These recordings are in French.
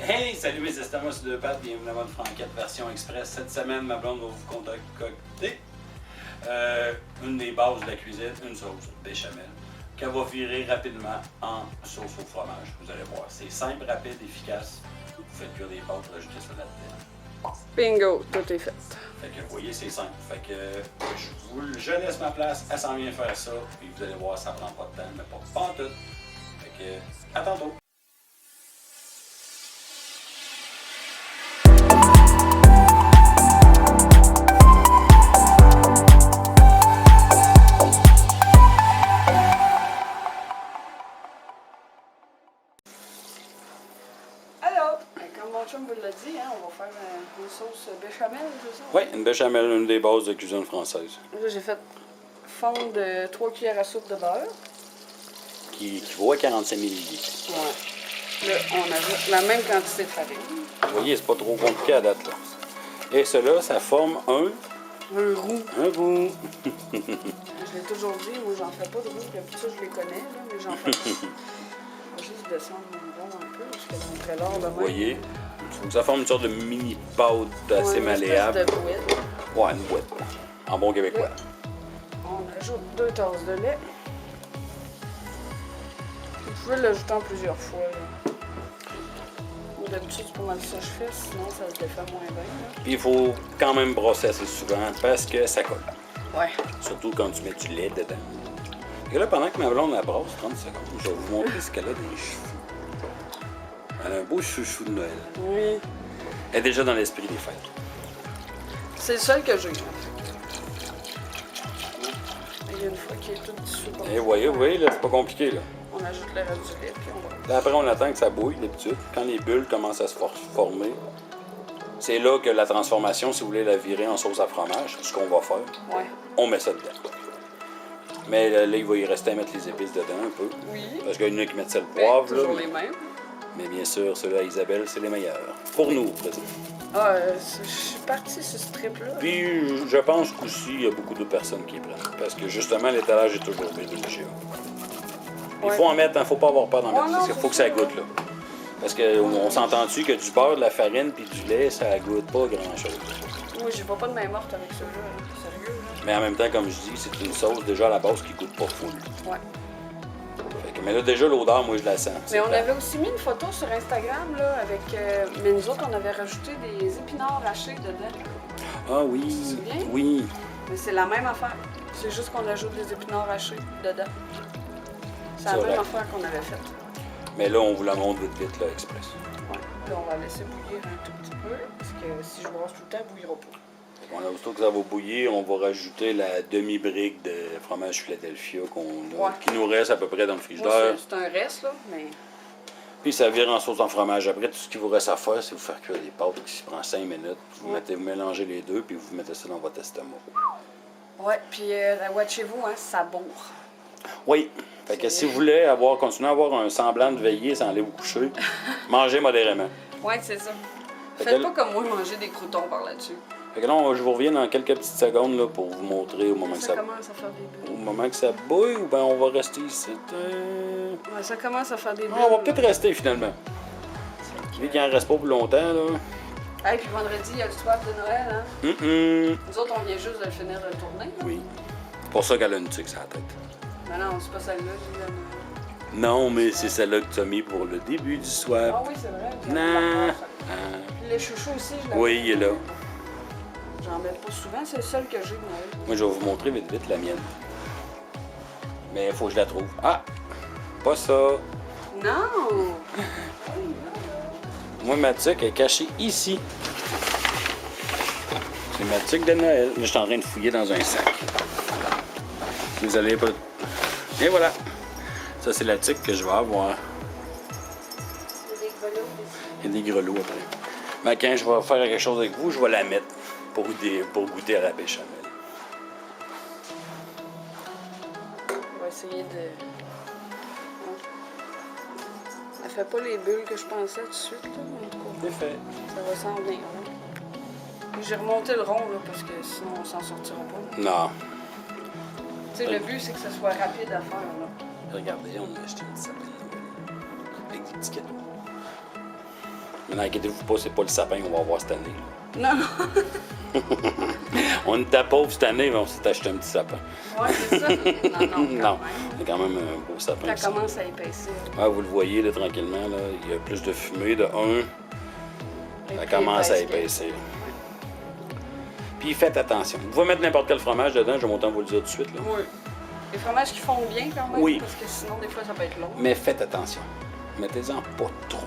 Hey, salut mes estomacs sur deux pattes, bienvenue à votre franquette version express. Cette semaine, ma blonde va vous concocter une des bases de la cuisine, une sauce béchamel, qu'elle va virer rapidement en sauce au fromage. Vous allez voir, c'est simple, rapide, efficace. Vous faites cuire des pâtes, rajoutez ça là-dedans. Bingo, tout est fait. Fait que vous voyez, c'est simple. Fait que je laisse ma place, elle s'en vient faire ça, puis vous allez voir, ça prend pas de temps, mais pas en tout. Fait que, à tantôt. Comme mon chum vous l'a dit, hein, on va faire une sauce béchamel, c'est ça? Oui, une béchamel, une des bases de cuisine française. Là, j'ai fait fondre 3 cuillères à soupe de beurre. Qui vaut à 45 ml. Ouais. Là, on ajoute la même quantité de farine. Vous voyez, c'est pas trop compliqué à date, là. Et cela, ça forme un roux. Un roux. Je l'ai toujours dit, moi, j'en fais pas de roux. D'habitude, je les connais, là, mais j'en fais pas. Je vais juste descendre mon rond un peu, parce que mon trésor de même. Vous voyez, ça forme une sorte de mini pâte assez malléable. Une espèce de bouette. Ouais, une bouette. En bon québécois. On ajoute 2 tasses de lait. Vous pouvez l'ajouter en plusieurs fois. D'habitude, c'est pas mal ça que je fais, sinon ça se défait moins bien. Là. Puis il faut quand même brosser assez souvent parce que ça colle. Ouais. Surtout quand tu mets du lait dedans. Et là, pendant que ma blonde la brosse, 30 secondes, je vais vous montrer ce qu'elle a des cheveux. Elle a un beau chouchou de Noël. Oui. Elle est déjà dans l'esprit des fêtes. C'est le seul que j'ai. Il y a une fois qui est tout dissous. Et vous voyez, là, c'est pas compliqué, là. On ajoute le reste du lait, puis on va... Là, après, on attend que ça bouille, d'habitude. Quand les bulles commencent à se former, c'est là que la transformation, si vous voulez la virer en sauce à fromage, ce qu'on va faire, ouais. On met ça dedans. Mais là, il va y rester à mettre les épices dedans un peu. Oui. Parce qu'il y en a qui mettent ça le poivre. Toujours là, les mêmes. Mais bien sûr, ceux-là, Isabelle, c'est les meilleurs. Pour nous, président. Ah, je suis partie sur ce trip-là. Puis, je pense qu'aussi, il y a beaucoup de personnes qui les prennent. Parce que justement, l'étalage est toujours privilégié. Il faut en mettre, il ne faut pas avoir peur d'en mettre. Parce qu'il faut que ça goûte, là. Parce qu'on s'entend-tu que du beurre, de la farine puis du lait, ça goûte pas grand-chose. Oui, j'ai pas de main morte avec celui-là, sérieux. Là. Mais en même temps, comme je dis, c'est une sauce déjà à la base qui goûte pas full. Ouais. Mais là, déjà, l'odeur, moi, je la sens. Mais on avait aussi mis une photo sur Instagram, là, avec... mais nous autres, on avait rajouté des épinards hachés dedans. Ah oui, Tu te souviens? oui. Mais c'est la même affaire. C'est juste qu'on ajoute des épinards hachés dedans. C'est la C'est même vrai. affaire qu'on avait faite. Mais là, on vous la montre vite, là, express. Ouais. Là, on va laisser bouillir un tout petit peu, parce que si je brosse tout le temps, elle bouillera pas. Bon, là, aussitôt que ça va bouillir, on va rajouter la demi-brique de fromage Philadelphia qui nous reste à peu près dans le frigidaire. C'est un reste, là, mais... Puis ça vire en sauce en fromage. Après, tout ce qu'il vous reste à faire, c'est vous faire cuire des pâtes qui prend 5 minutes. Vous mélangez les deux, puis vous mettez ça dans votre estomac. Ouais, puis watchez-vous, hein, ça bourre. Oui. Fait que si vous voulez continuer à avoir un semblant de veillée sans aller vous coucher, mangez modérément. Ouais, c'est ça. Fait Faites que pas comme moi, manger des croutons par là-dessus. Fait que là, je vous reviens dans quelques petites secondes là, pour vous montrer au moment que Ça commence à faire des bulles. Au moment que ça bouille, ou bien on va rester ici. Ouais, ça commence à faire des bulles. On va peut-être rester finalement. Vu qu'il en reste pas pour longtemps, là. Hey, puis vendredi, il y a le swap de Noël, hein? Nous autres, on vient juste de le finir de tourner. Là. Oui. C'est pour ça qu'elle a une tique sur la tête. Mais non, c'est pas celle-là, j'ai la Noël. Non, mais c'est celle-là que tu as mis pour le début du swap. Ah oui, c'est vrai. Non. Puis le chouchou aussi, je l'ai. Oui, il est là. J'en mets pas souvent, c'est le seul que j'ai de Noël. Moi, je vais vous montrer vite la mienne. Mais il faut que je la trouve. Ah! Pas ça. Non! Moi, ma tique est cachée ici. C'est ma tique de Noël. Là, je suis en train de fouiller dans un sac. Vous allez pas... Et voilà. Ça, c'est la tique que je vais avoir. Il y a des grelots aussi. Il y a des grelots après. Mais quand je vais faire quelque chose avec vous, je vais la mettre pour goûter à la béchamel. On va essayer de... Elle fait pas les bulles que je pensais tout de suite, là, mais en tout cas, C'est fait. ça va s'en venir. Hein. J'ai remonté le rond, là, parce que sinon, on s'en sortira pas. Non. Tu sais, le but, c'est que ce soit rapide à faire, là. Regardez, on a acheté une sapin de Noël avec des petits cadeaux. Mais n'inquiétez-vous pas, c'est pas le sapin qu'on va avoir cette année. Non, non. On était pauvres cette année, mais on s'est acheté un petit sapin. Ouais, c'est ça. Non, C'est quand même un beau sapin. Ça ici. commence à épaissir. Ah, vous le voyez là, tranquillement, là, il y a plus de fumée de 1. Ça commence à épaissir. Puis faites attention. Vous pouvez mettre n'importe quel fromage dedans, je vais autant vous le dire tout de suite. Là. Oui. Les fromages qui fondent bien quand même, Oui. parce que sinon, des fois, ça peut être long. Mais faites attention. Mettez-en pas trop.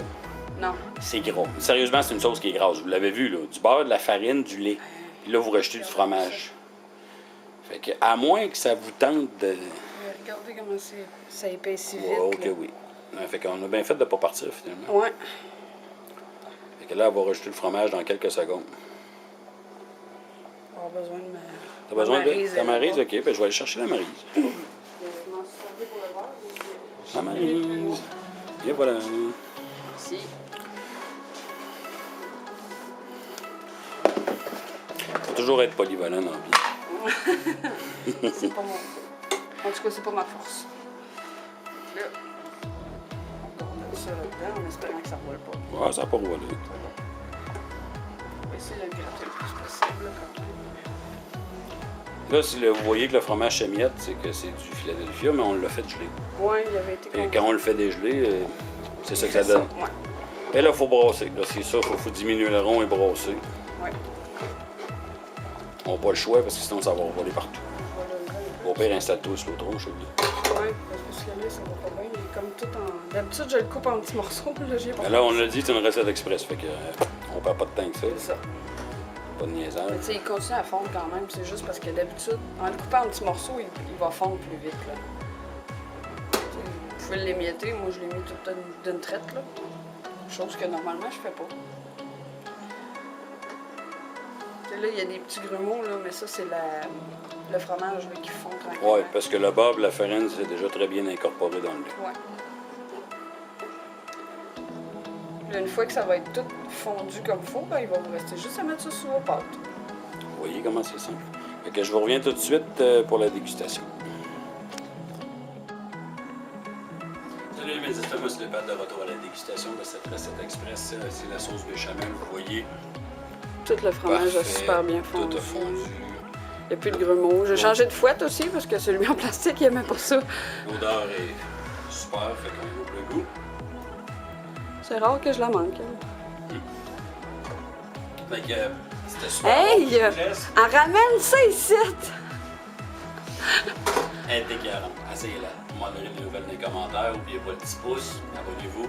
Non. C'est gras. Sérieusement, c'est une sauce qui est grasse. Vous l'avez vu, là. Du beurre, de la farine, du lait. Puis là, vous rajoutez du fromage. Fait que, à moins que ça vous tente de... Regardez comment ça épaissit vite. Oh, ok, là. oui. Fait qu'on a bien fait de ne pas partir, finalement. Ouais. Fait que là, on va rajouter le fromage dans quelques secondes. On va avoir besoin de ma... T'as besoin maryse, de ta maryse? là-bas. OK, ben je vais aller chercher la maryse. Je m'en suis servi pour le beurre. La maryse. Et voilà. Ici. Faut toujours être polyvalent dans la vie. C'est pas mon... En tout cas, c'est pas ma force. Là, on met ça là-dedans en espérant que ça ne roule pas. Ah, ça n'a pas roulé. On va essayer de le gratter le plus possible, là, quand même. Là, si vous voyez que le fromage s'émiette, c'est que c'est du Philadelphia, mais on l'a fait geler. Ouais, il avait été Et quand on le fait dégeler, c'est ça que ça C'est donne. Ouais. Et là, il faut brasser. Là, c'est ça, il faut diminuer le rond et brasser. Ouais. On n'a pas le choix parce que sinon, ça va voler partout. Voilà, le gars, Au pire, installe-toi sur l'autre rouge. ouais, parce que là, ça va pas bien. Il est comme tout en... D'habitude, je le coupe en petits morceaux. Là, j'ai pas Mais là, on l'a dit, c'est une recette express. Fait que on perd pas de temps que ça. C'est ça. Pas de niaisage. Mais tu sais, il continue à fondre quand même. C'est juste parce que d'habitude, en le coupant en petits morceaux, il va fondre plus vite. Là. Tu sais, vous pouvez l'émietter. Moi, je l'ai mis tout d'une traite. Là. Chose que normalement, je fais pas. Tu sais, là, il y a des petits grumeaux, là, mais ça, c'est le fromage là, qui fond tranquillement. Oui, parce que le beurre et la farine, c'est déjà très bien incorporé dans le lait. Ouais. Là, une fois que ça va être tout fondu comme il faut, ben, il va vous rester juste à mettre ça sous vos pâtes. Vous voyez comment c'est simple. Fait que je vous reviens tout de suite pour la dégustation. Salut mes estomacs, c'est le pâte de retour à la dégustation de cette recette express. C'est la sauce béchamel, vous voyez. Tout le fromage a Parfait. super bien fondu. Tout a fondu. Il n'y a plus de grumeaux. J'ai changé de fouette aussi parce que celui en plastique, il n'aimait pas ça. L'odeur est super, fait qu'on ouvre le goût. C'est rare que je la manque. Hein. Fait que c'était super. Hey! bon, je vous laisse. En ramène ça ici! Elle est écœurante. Essayez-la. Vous m'en donnerez des nouvelles dans les commentaires. N'oubliez pas le petit pouce. Abonnez-vous.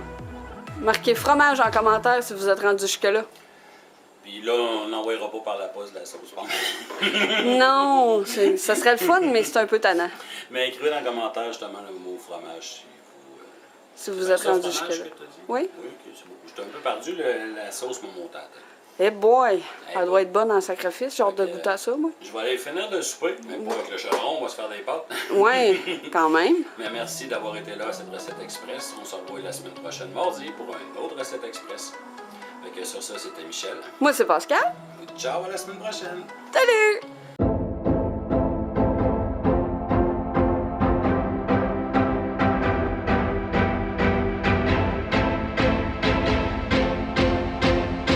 Marquez fromage en commentaire si vous êtes rendu jusque-là. Puis là, on n'envoyera pas par la poste de la sauce. Non, ça serait le fun, mais c'est un peu tannant. Mais écrivez dans les commentaires justement le mot fromage Si vous êtes C'est rendu le fromage jusque-là. que t'as dit? Oui? Oui, ok, c'est bon. J'étais un peu perdu, la sauce m'a monté à la tête. Eh boy! Elle Hey, doit être bonne en sacrifice. J'ai hâte de goûter à ça, moi. Je vais aller finir de souper, même pas avec le chevron, on va se faire des pâtes. Oui, quand même. Mais merci d'avoir été là à cette recette express. On se revoit la semaine prochaine, mardi, pour une autre recette express. Fait que sur ça, c'était Michel. Moi, c'est Pascal. Ciao, à la semaine prochaine. Salut!